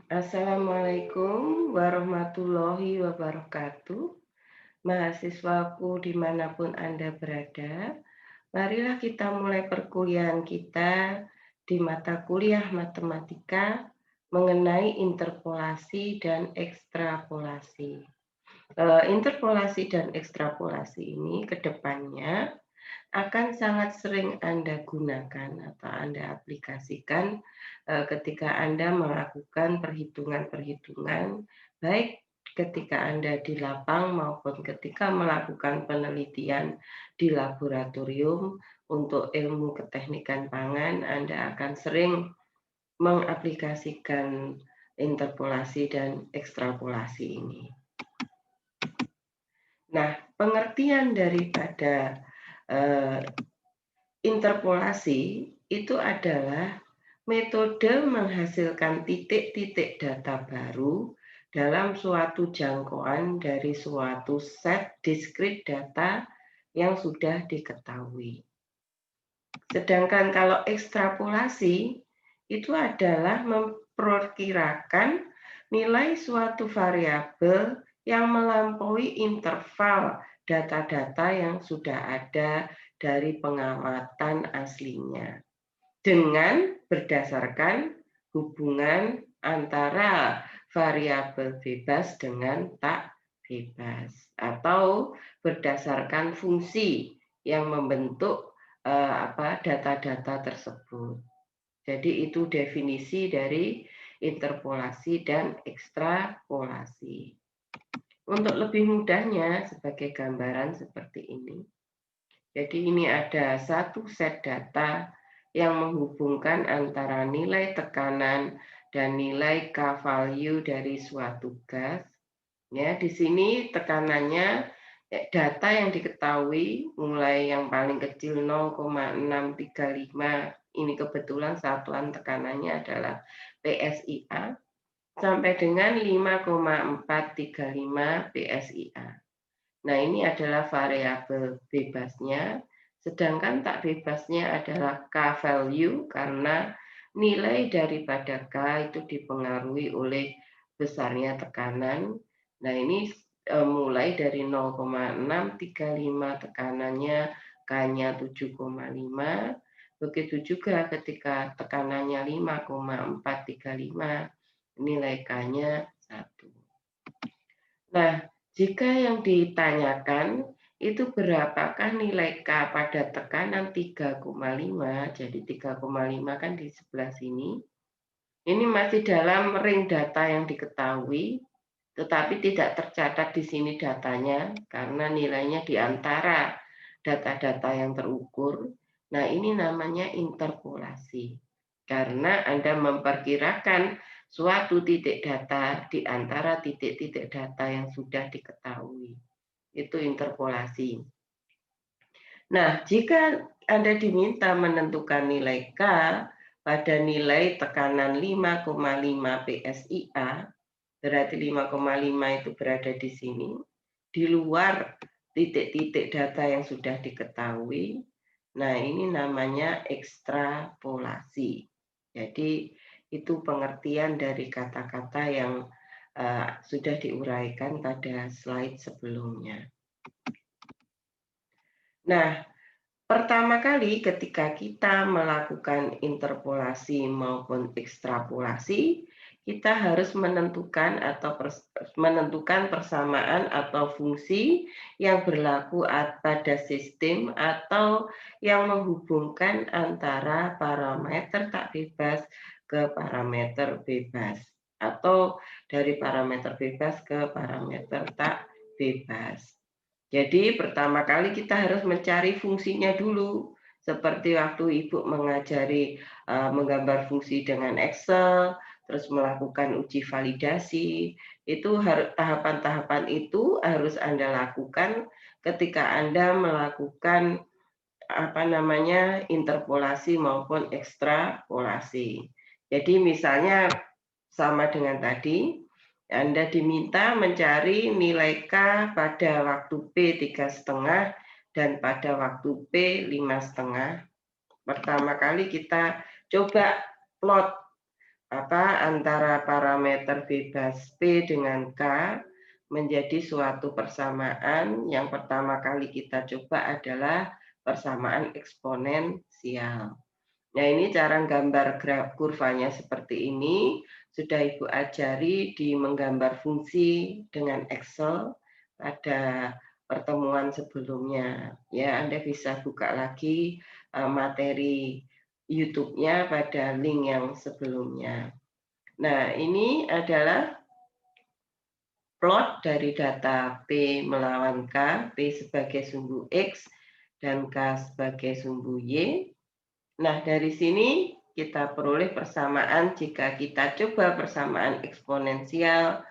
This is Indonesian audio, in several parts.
Assalamualaikum warahmatullahi wabarakatuh. Mahasiswaku dimanapun Anda berada, marilah kita mulai perkuliahan kita di mata kuliah matematika mengenai interpolasi dan ekstrapolasi. Interpolasi dan ekstrapolasi ini ke depannya akan sangat sering Anda gunakan atau Anda aplikasikan ketika Anda melakukan perhitungan-perhitungan, baik ketika Anda di lapang maupun ketika melakukan penelitian di laboratorium untuk ilmu keteknikan pangan, Anda akan sering mengaplikasikan interpolasi dan ekstrapolasi ini. Nah, pengertian daripada interpolasi itu adalah metode menghasilkan titik-titik data baru dalam suatu jangkauan dari suatu set diskrit data yang sudah diketahui. Sedangkan kalau ekstrapolasi itu adalah memperkirakan nilai suatu variabel yang melampaui interval data-data yang sudah ada dari pengamatan aslinya dengan berdasarkan hubungan antara variabel bebas dengan tak bebas atau berdasarkan fungsi yang membentuk data-data tersebut. Jadi itu definisi dari interpolasi dan ekstrapolasi. Untuk lebih mudahnya sebagai gambaran seperti ini. Jadi ini ada satu set data yang menghubungkan antara nilai tekanan dan nilai K-value dari suatu gas. Ya, di sini tekanannya data yang diketahui mulai yang paling kecil 0,635, ini kebetulan satuan tekanannya adalah PSIA, sampai dengan 5,435 PSIA. Nah, ini adalah variabel bebasnya, sedangkan tak bebasnya adalah K-value karena nilai daripada K itu dipengaruhi oleh besarnya tekanan. Nah, ini mulai dari 0,635 tekanannya, K-nya 7,5. Begitu juga ketika tekanannya 5,435, nilai K-nya 1. Nah, jika yang ditanyakan itu berapakah nilai K pada tekanan 3,5, jadi 3,5 kan di sebelah sini. Ini masih dalam ring data yang diketahui, tetapi tidak tercatat di sini datanya karena nilainya di antara data-data yang terukur. Nah, ini namanya interpolasi. Karena Anda memperkirakan suatu titik data di antara titik-titik data yang sudah diketahui. Itu interpolasi. Nah, jika Anda diminta menentukan nilai K pada nilai tekanan 5,5 PSIA, berarti 5,5 itu berada di sini, di luar titik-titik data yang sudah diketahui. Nah, ini namanya ekstrapolasi. Jadi, itu pengertian dari kata-kata yang sudah diuraikan pada slide sebelumnya. Nah, pertama kali ketika kita melakukan interpolasi maupun ekstrapolasi, kita harus menentukan persamaan atau fungsi yang berlaku pada sistem atau yang menghubungkan antara parameter tak bebas ke parameter bebas atau dari parameter bebas ke parameter tak bebas. Jadi pertama kali kita harus mencari fungsinya dulu. Seperti waktu Ibu mengajari menggambar fungsi dengan Excel, terus melakukan uji validasi, itu tahapan-tahapan itu harus Anda lakukan ketika Anda melakukan interpolasi maupun ekstrapolasi. Jadi misalnya sama dengan tadi, Anda diminta mencari nilai K pada waktu P 3,5 dan pada waktu P 5,5. Pertama kali kita coba plot antara parameter bebas P dengan K menjadi suatu persamaan. Yang pertama kali kita coba adalah persamaan eksponensial. Nah, ini cara gambar kurvanya seperti ini. Sudah Ibu ajari di menggambar fungsi dengan Excel pada pertemuan sebelumnya. Ya, Anda bisa buka lagi materi YouTube-nya pada link yang sebelumnya. Nah, ini adalah plot dari data P melawan K, P sebagai sumbu X dan K sebagai sumbu Y. Nah, dari sini kita peroleh persamaan. Jika kita coba persamaan eksponensial,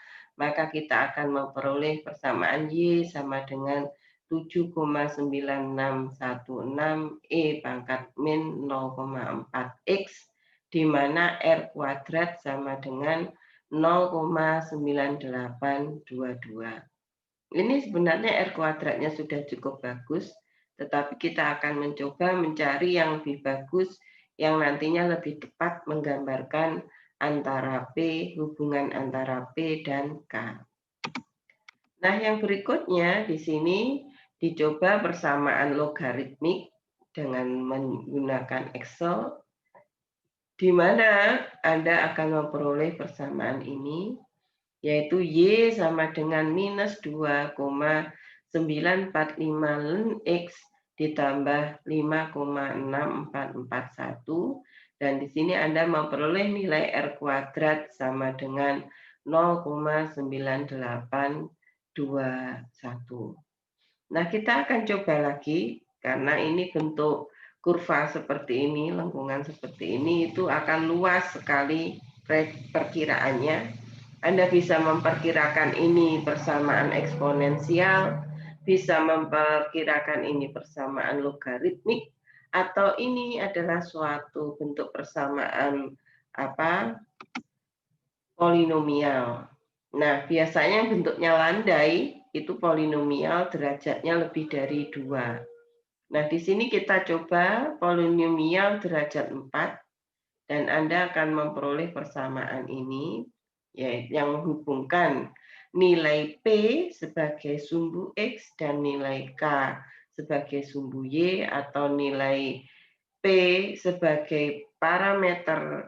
maka kita akan memperoleh persamaan Y sama dengan 7,9616 E pangkat min 0,4 X, di mana R kuadrat sama dengan 0,9822. Ini sebenarnya R kuadratnya sudah cukup bagus, tetapi kita akan mencoba mencari yang lebih bagus, yang nantinya lebih tepat menggambarkan antara P, hubungan antara P dan K. Nah, yang berikutnya di sini dicoba persamaan logaritmik dengan menggunakan Excel, di mana Anda akan memperoleh persamaan ini, yaitu Y sama dengan minus 2,945 ln X ditambah 5,6441, dan di sini Anda memperoleh nilai R kuadrat sama dengan 0,9821. Nah, kita akan coba lagi, karena ini bentuk kurva seperti ini, lengkungan seperti ini, itu akan luas sekali perkiraannya. Anda bisa memperkirakan ini persamaan eksponensial, bisa memperkirakan ini persamaan logaritmik, atau ini adalah suatu bentuk persamaan polinomial. Nah, biasanya bentuknya landai itu polinomial derajatnya lebih dari 2. Nah, di sini kita coba polinomial derajat 4, dan Anda akan memperoleh persamaan ini, yaitu yang menghubungkan nilai P sebagai sumbu X dan nilai K sebagai sumbu Y, atau nilai P sebagai parameter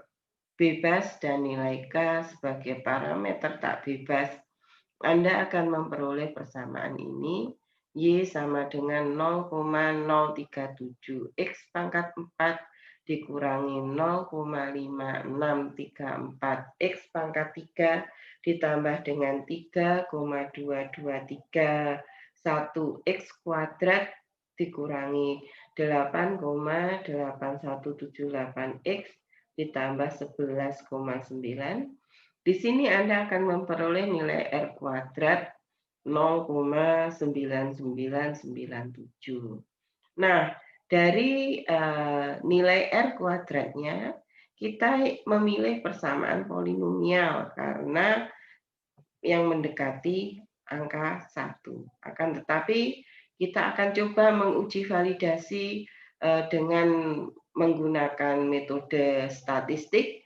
bebas dan nilai K sebagai parameter tak bebas. Anda akan memperoleh persamaan ini, Y sama dengan 0,037 X pangkat 4 dikurangi 0,5634 X pangkat 3 ditambah dengan 3,2231 X kuadrat dikurangi 8,8178 X ditambah 11,9. Di sini Anda akan memperoleh nilai R kuadrat 0,9997. Nah, dari nilai R kuadratnya, kita memilih persamaan polinomial karena yang mendekati angka 1. Akan tetapi, kita akan coba menguji validasi dengan menggunakan metode statistik,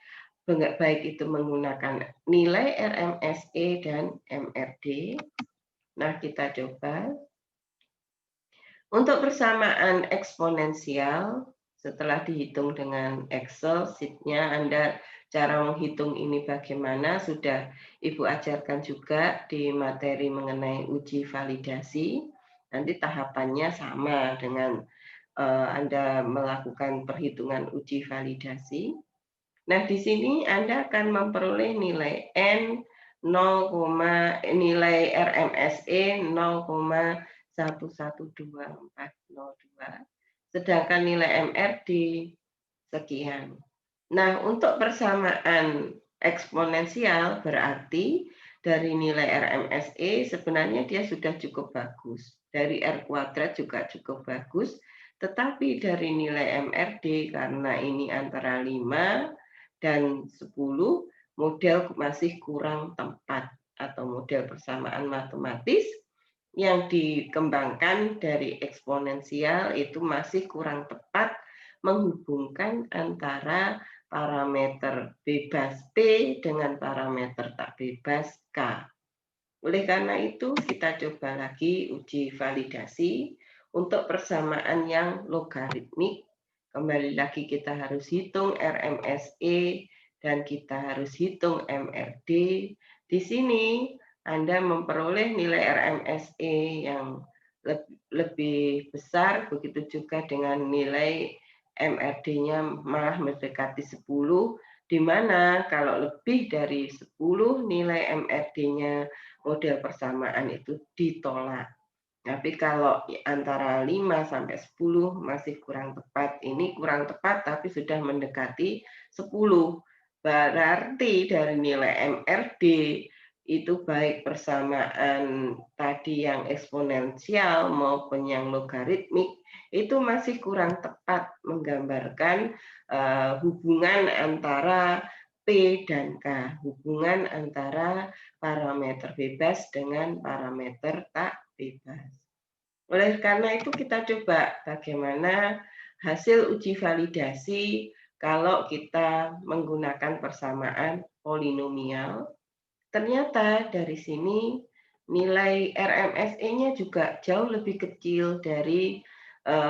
baik itu menggunakan nilai RMSE dan MRD. Nah, kita coba. Untuk persamaan eksponensial, setelah dihitung dengan Excel sheet-nya, Anda cara menghitung ini bagaimana sudah Ibu ajarkan juga di materi mengenai uji validasi. Nanti tahapannya sama dengan Anda melakukan perhitungan uji validasi. Nah, di sini Anda akan memperoleh nilai N 0, nilai RMSE 0,112402, sedangkan nilai MRD sekian. Nah, untuk persamaan eksponensial berarti dari nilai RMSE sebenarnya dia sudah cukup bagus. Dari R kuadrat juga cukup bagus, tetapi dari nilai MRD karena ini antara 5 dan 10, model masih kurang tepat, atau model persamaan matematis yang dikembangkan dari eksponensial itu masih kurang tepat menghubungkan antara parameter bebas P dengan parameter tak bebas K. Oleh karena itu, kita coba lagi uji validasi untuk persamaan yang logaritmik. Kembali lagi kita harus hitung RMSE dan kita harus hitung MRD. Di sini Anda memperoleh nilai RMSE yang lebih besar, begitu juga dengan nilai MRD-nya malah mendekati 10, di mana kalau lebih dari 10 nilai MRD-nya model persamaan itu ditolak. Tapi kalau antara 5 sampai 10 masih kurang tepat. Ini kurang tepat tapi sudah mendekati 10. Berarti dari nilai MRD itu baik persamaan tadi yang eksponensial maupun yang logaritmik itu masih kurang tepat menggambarkan hubungan antara P dan K, hubungan antara parameter bebas dengan parameter tak bebas. Oleh karena itu kita coba bagaimana hasil uji validasi kalau kita menggunakan persamaan polinomial. Ternyata dari sini nilai RMSE-nya juga jauh lebih kecil dari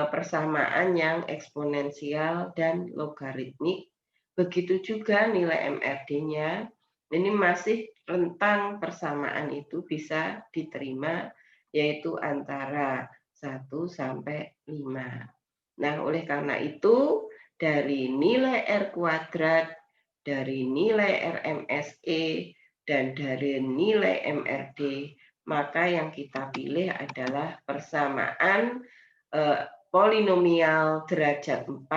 persamaan yang eksponensial dan logaritmik. Begitu juga nilai MRD-nya, ini masih rentang persamaan itu bisa diterima, yaitu antara 1 sampai 5. Nah, oleh karena itu, dari nilai R kuadrat, dari nilai RMSE, dan dari nilai MRD, maka yang kita pilih adalah persamaan polinomial derajat 4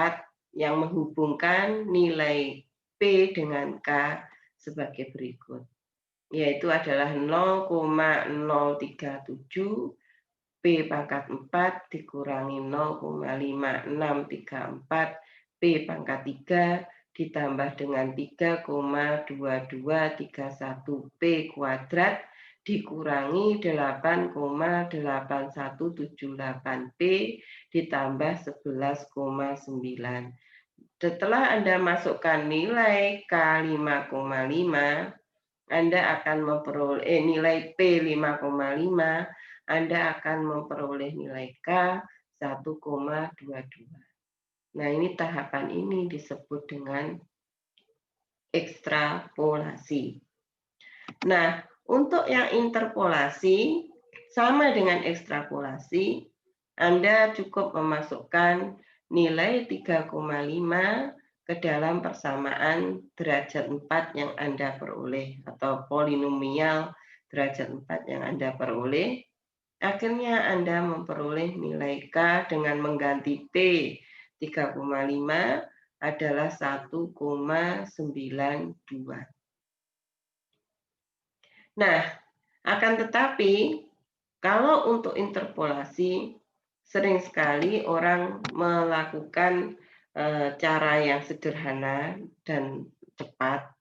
yang menghubungkan nilai P dengan K sebagai berikut, yaitu adalah 0,037 P pangkat 4 dikurangi 0,5634 P pangkat 3 ditambah dengan 3,2231 P kuadrat dikurangi 8,8178 P ditambah 11,9. Setelah Anda masukkan nilai K 5,5, Anda akan memperoleh nilai P 5,5, Anda akan memperoleh nilai K 1,22. Nah, ini tahapan ini disebut dengan ekstrapolasi. Nah, untuk yang interpolasi, sama dengan ekstrapolasi, Anda cukup memasukkan nilai 3,5 ke dalam persamaan derajat 4 yang Anda peroleh, atau polinomial derajat 4 yang Anda peroleh. Akhirnya Anda memperoleh nilai K dengan mengganti P 3,5 adalah 1,92. Nah, akan tetapi kalau untuk interpolasi sering sekali orang melakukan cara yang sederhana dan cepat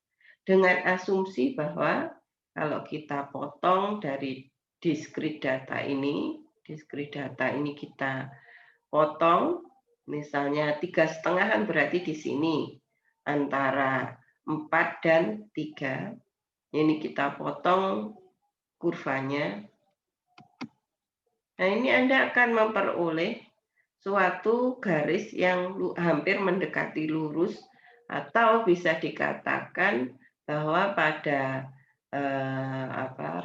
dengan asumsi bahwa kalau kita potong dari discrete data ini kita potong, misalnya 3,5 berarti di sini antara 4 dan 3. Ini kita potong kurvanya. Nah, ini Anda akan memperoleh suatu garis yang hampir mendekati lurus, atau bisa dikatakan bahwa pada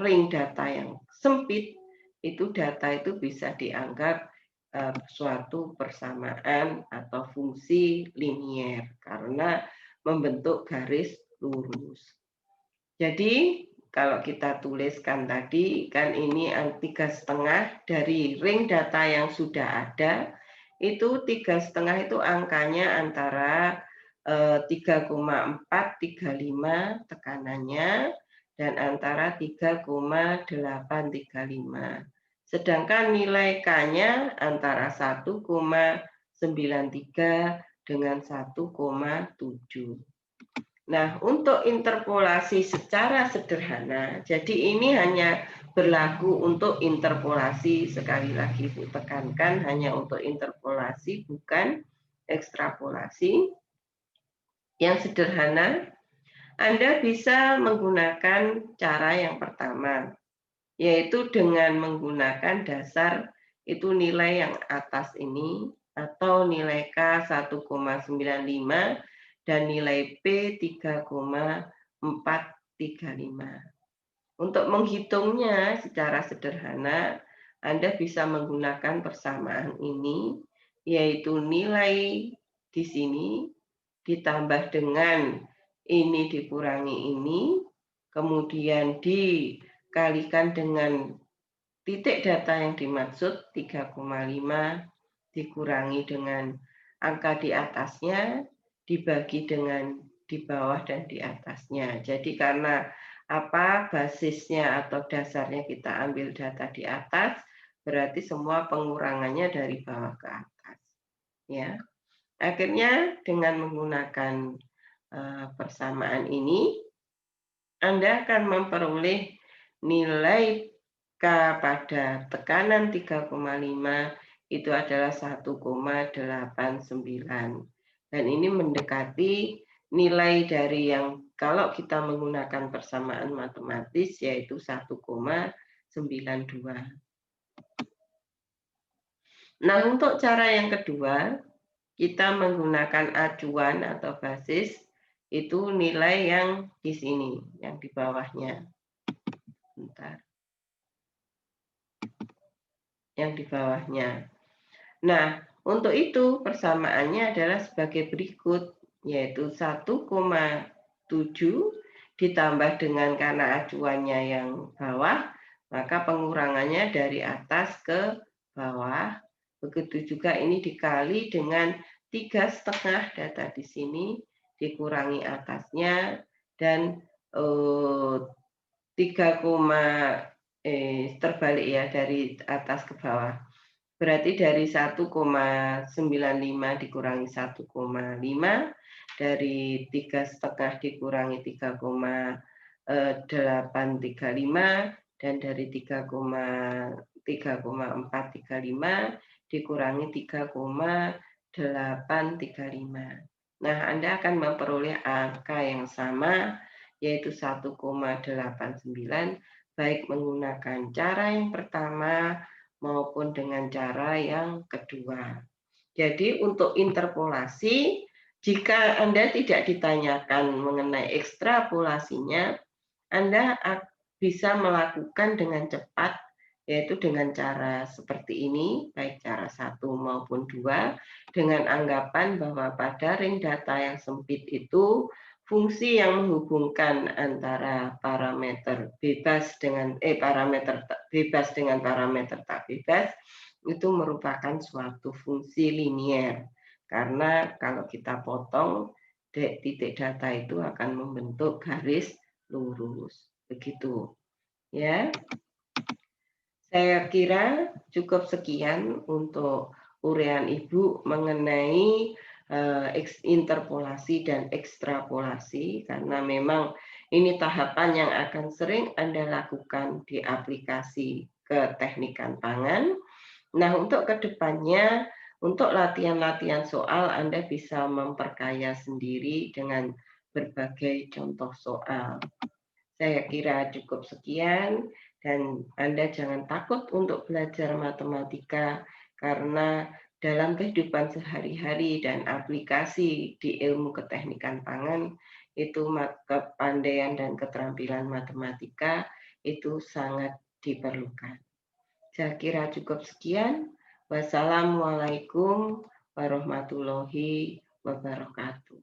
ring data yang sempit itu data itu bisa dianggap suatu persamaan atau fungsi linier karena membentuk garis lurus. Jadi kalau kita tuliskan tadi, kan ini 3,5 dari ring data yang sudah ada, itu 3,5 itu angkanya antara 3,435 tekanannya dan antara 3,835. Sedangkan nilai K-nya antara 1,93 dengan 1,7. Nah, untuk interpolasi secara sederhana, jadi ini hanya berlaku untuk interpolasi, sekali lagi Bu tekankan hanya untuk interpolasi, bukan ekstrapolasi. Yang sederhana, Anda bisa menggunakan cara yang pertama, yaitu dengan menggunakan dasar itu nilai yang atas ini atau nilai K 1,95 dan nilai P 3,435. Untuk menghitungnya secara sederhana, Anda bisa menggunakan persamaan ini, yaitu nilai di sini ditambah dengan ini dikurangi ini, kemudian dikalikan dengan titik data yang dimaksud 3,5 dikurangi dengan angka di atasnya, dibagi dengan di bawah dan di atasnya. Jadi karena basisnya atau dasarnya kita ambil data di atas, berarti semua pengurangannya dari bawah ke atas. Ya. Akhirnya dengan menggunakan persamaan ini, Anda akan memperoleh nilai K pada tekanan 3,5 itu adalah 1,89. Dan ini mendekati nilai dari yang kalau kita menggunakan persamaan matematis yaitu 1,92. Nah, untuk cara yang kedua, kita menggunakan acuan atau basis itu nilai yang di sini, yang di bawahnya. Bentar. Yang di bawahnya. Nah, untuk itu persamaannya adalah sebagai berikut, yaitu 1,7 ditambah dengan karena acuannya yang bawah, maka pengurangannya dari atas ke bawah. Begitu juga ini dikali dengan 3,5 data di sini, dikurangi atasnya, dan 3, terbalik ya, dari atas ke bawah. Berarti dari 1,95 dikurangi 1,5, dari 3,5 dikurangi 3,835, dan dari 3,435 dikurangi 3,835. Nah, Anda akan memperoleh angka yang sama, yaitu 1,89, baik menggunakan cara yang pertama maupun dengan cara yang kedua. Jadi untuk interpolasi, jika Anda tidak ditanyakan mengenai ekstrapolasinya, Anda bisa melakukan dengan cepat, yaitu dengan cara seperti ini, baik cara 1 maupun 2, dengan anggapan bahwa pada ring data yang sempit itu, fungsi yang menghubungkan antara parameter bebas dengan parameter bebas dengan parameter tak bebas itu merupakan suatu fungsi linier. Karena kalau kita potong titik data itu akan membentuk garis lurus. Begitu. Ya. Saya kira cukup sekian untuk uraian Ibu mengenai interpolasi dan ekstrapolasi, karena memang ini tahapan yang akan sering Anda lakukan di aplikasi keteknikan pangan. Nah, untuk kedepannya, untuk latihan-latihan soal, Anda bisa memperkaya sendiri dengan berbagai contoh soal. Saya kira cukup sekian, dan Anda jangan takut untuk belajar matematika, karena dalam kehidupan sehari-hari dan aplikasi di ilmu keteknikan pangan, itu kepandaian dan keterampilan matematika itu sangat diperlukan. Saya kira cukup sekian. Wassalamualaikum warahmatullahi wabarakatuh.